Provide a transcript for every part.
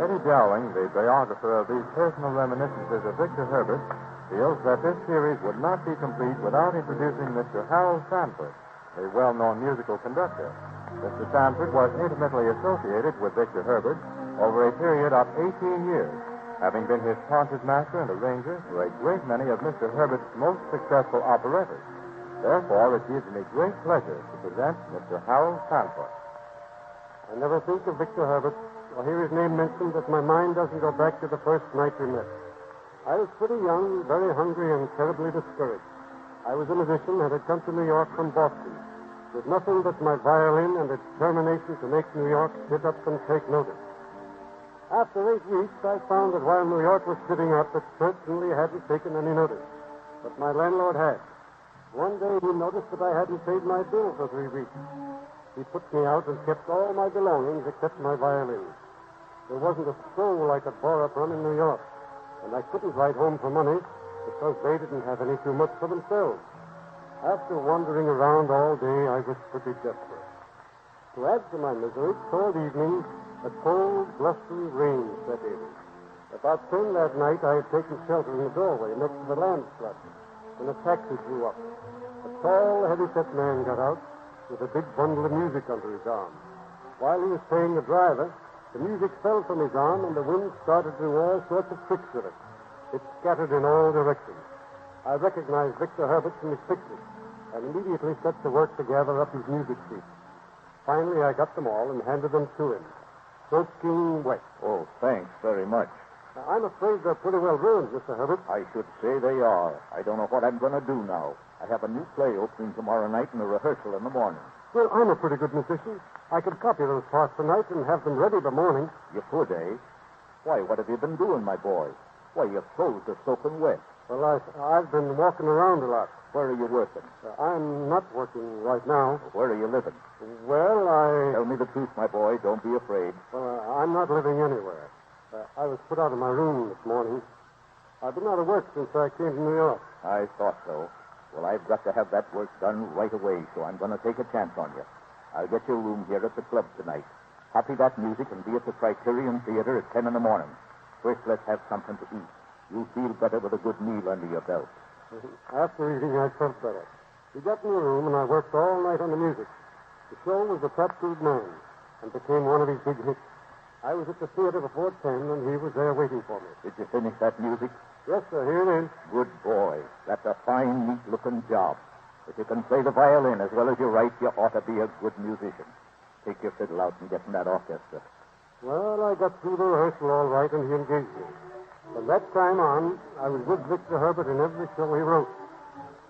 Eddie Dowling, the biographer of these personal reminiscences of Victor Herbert, feels that this series would not be complete without introducing Mr. Harold Sanford, a well-known musical conductor. Mr. Sanford was intimately associated with Victor Herbert over a period of 18 years, having been his concert master and arranger for a great many of Mr. Herbert's most successful operettas. Therefore, it gives me great pleasure to present Mr. Harold Sanford. I never think of Victor Herbert or hear his name mentioned that my mind doesn't go back to the first night we met. I was pretty young, very hungry, and terribly discouraged. I was a musician and had come to New York from Boston with nothing but my violin and a determination to make New York sit up and take notice. After 8 weeks, I found that while New York was sitting up, it certainly hadn't taken any notice. But my landlord had. One day he noticed that I hadn't paid my bill for 3 weeks. He put me out and kept all my belongings except my violin. There wasn't a soul I could borrow from in New York, and I couldn't write home for money because they didn't have any too much for themselves. After wandering around all day, I was pretty desperate. To add to my misery, toward evening, a cold, blustery rain set in. About 10 that night, I had taken shelter in the doorway next to the lamp slot when a taxi drew up. A tall, heavy-set man got out with a big bundle of music under his arm. While he was paying the driver, the music fell from his arm and the wind started to do all sorts of tricks with it. It scattered in all directions. I recognized Victor Herbert from his pictures and immediately set to work to gather up his music sheets. Finally, I got them all and handed them to him, soaking wet. Oh, thanks very much. Now, I'm afraid they're pretty well ruined, Mr. Herbert. I should say they are. I don't know what I'm going to do now. I have a new play opening tomorrow night and a rehearsal in the morning. Well, I'm a pretty good musician. I could copy those parts tonight and have them ready by morning. You could, eh? Why, what have you been doing, my boy? Why, your clothes are soaking wet. Well, I've been walking around a lot. Where are you working? I'm not working right now. Where are you living? Well, Tell me the truth, my boy. Don't be afraid. I'm not living anywhere. I was put out of my room this morning. I've been out of work since I came to New York. I thought so. Well, I've got to have that work done right away, so I'm going to take a chance on you. I'll get your room here at the club tonight. Copy that music and be at the Criterion Theater at 10 in the morning. First, let's have something to eat. You'll feel better with a good meal under your belt. After eating, I felt better. We got in the room, and I worked all night on the music. The show was The Tattooed Man, and became one of his big hits. I was at the theater before 10, and he was there waiting for me. Did you finish that music? Yes, sir. Here it is. Good boy. That's a fine, neat-looking job. If you can play the violin as well as you write, you ought to be a good musician. Take your fiddle out and get in that orchestra. Well, I got through the rehearsal all right, and he engaged me. From that time on, I was with Victor Herbert in every show he wrote.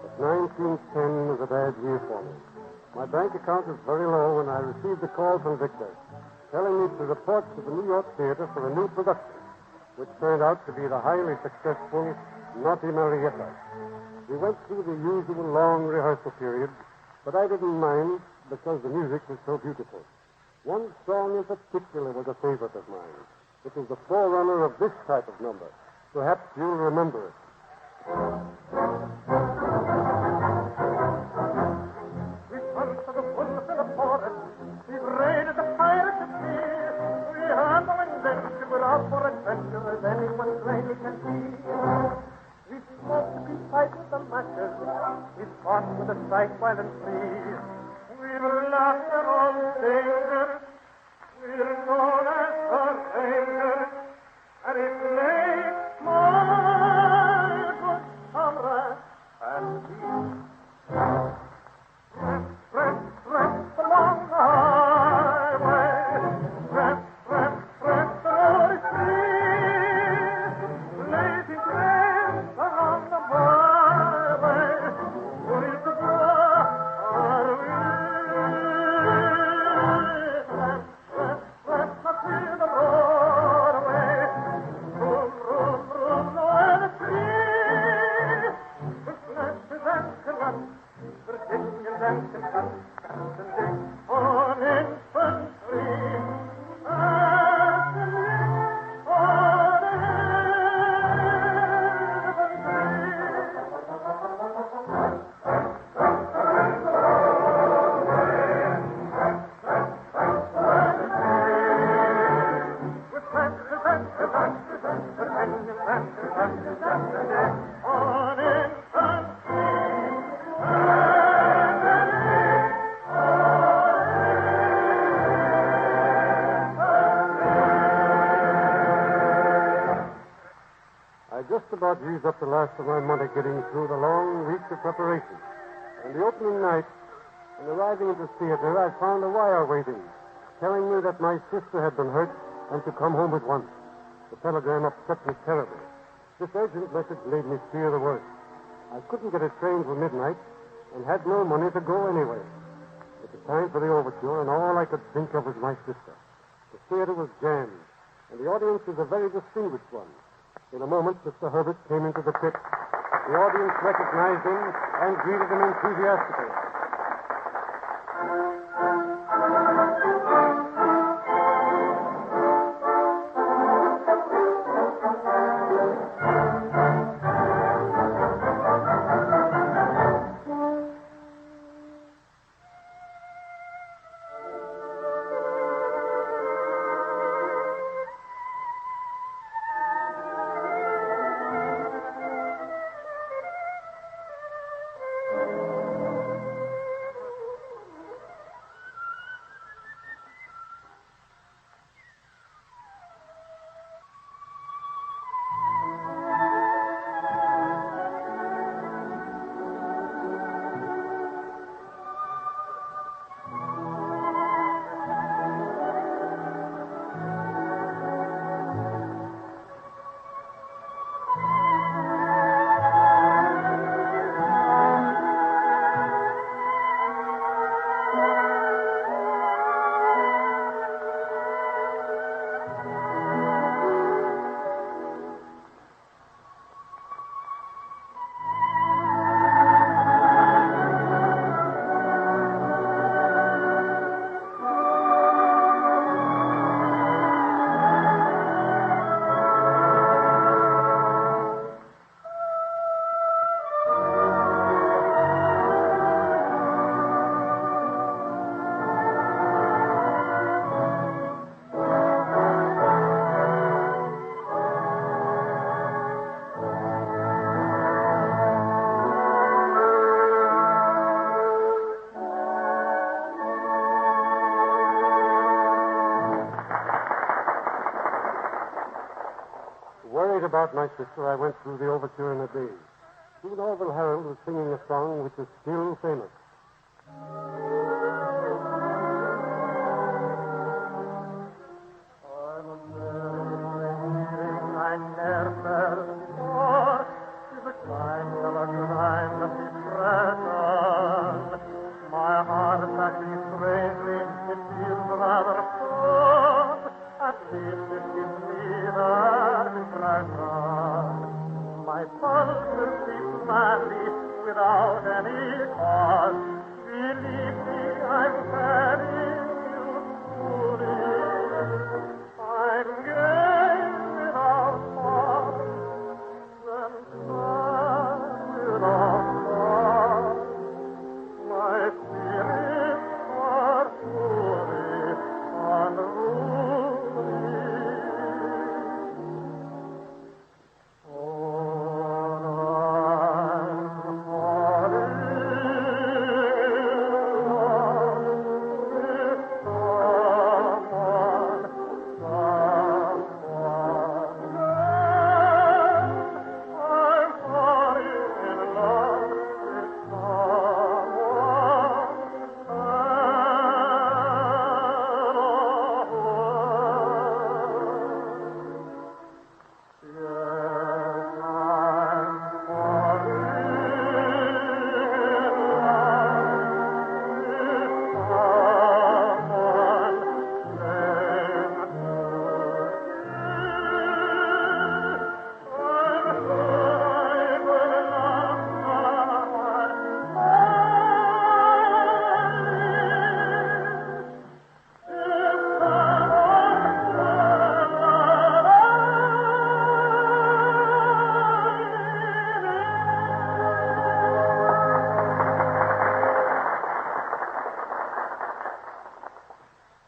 But 1910 was a bad year for me. My bank account was very low, and I received a call from Victor telling me to report to the New York Theater for a new production, which turned out to be the highly successful Naughty Marietta. We went through the usual long rehearsal period, but I didn't mind because the music was so beautiful. One song in particular was a favorite of mine. It was the forerunner of this type of number. Perhaps you'll remember it. We come to the woods in the forest. We've raided the pirates at sea. We have no invention. We're out for adventure, as anyone plainly can see. We smoked to keep tight with the matches. We fought with a sight wild and free. We've laughed at all danger. We're known as the Rangers, and it makes my good comrade and me. Tramp along the highway. Tramp the road is free. Lazy tramp along the byway. With the are we? Clear the road away. Room, nowhere to see. The flashes and canucks, Virginians and Kentucks, and they on infantry. And on infantry. With flashes I'd used up the last of my money getting through the long weeks of preparation. And the opening night, on arriving at the theater, I found a wire waiting, telling me that my sister had been hurt and to come home at once. The telegram upset me terribly. This urgent message made me fear the worst. I couldn't get a train till midnight and had no money to go anyway. It was time for the overture, and all I could think of was my sister. The theater was jammed, and the audience was a very distinguished one. In a moment, Mr. Herbert came into the pit. The audience recognized him and greeted him enthusiastically. Worried about my sister, I went through the overture in a daze. Soon Orville Harold was singing a song which is still famous. My pulses beat madly without any cause. Believe me, I'm telling you truly. I'm gay without cause, and sad without cause. My spirits are truly unruly.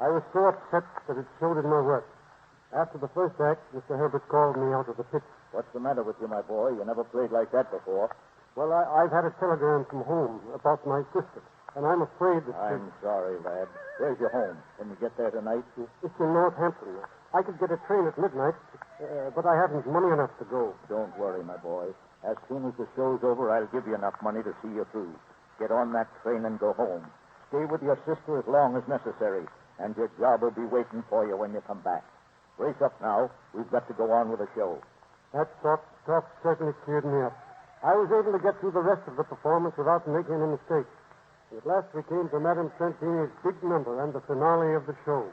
I was so upset that it showed in my work. After the first act, Mr. Herbert called me out of the pit. What's the matter with you, my boy? You never played like that before. Well, I've had a telegram from home about my sister, and I'm afraid that... I'm sorry, lad. Where's your home? Can you get there tonight? It's in Northampton. I could get a train at midnight, but I haven't money enough to go. Don't worry, my boy. As soon as the show's over, I'll give you enough money to see you through. Get on that train and go home. Stay with your sister as long as necessary, and your job will be waiting for you when you come back. Brace up now. We've got to go on with the show. That talk certainly cleared me up. I was able to get through the rest of the performance without making any mistakes. And at last we came to Madame Trentini's big number and the finale of the show.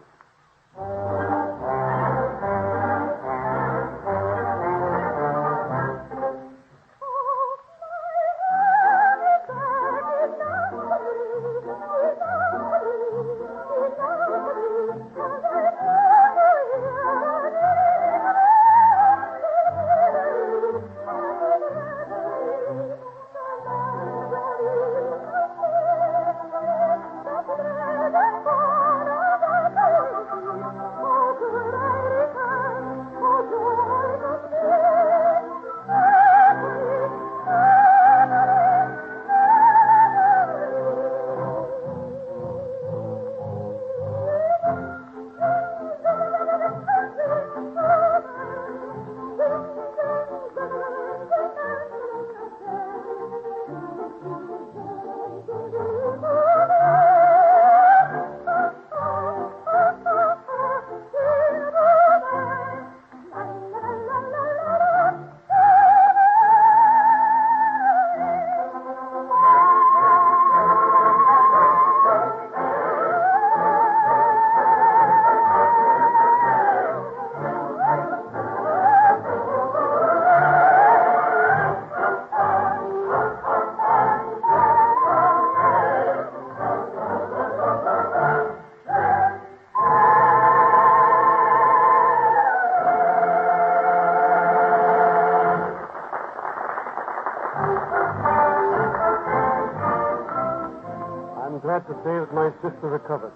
I'm glad to say that my sister recovered.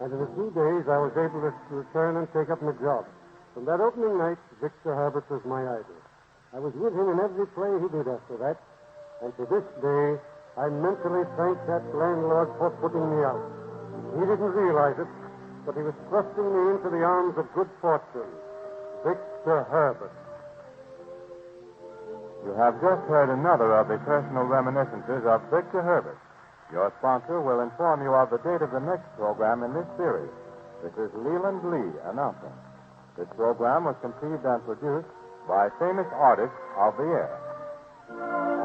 And in a few days, I was able to return and take up my job. From that opening night, Victor Herbert was my idol. I was with him in every play he did after that. And to this day, I mentally thank that landlord for putting me out. He didn't realize it, but he was thrusting me into the arms of good fortune. Victor Herbert. You have just heard another of the personal reminiscences of Victor Herbert. Your sponsor will inform you of the date of the next program in this series. This is Leland Lee announcing. This program was conceived and produced by famous artists of the air.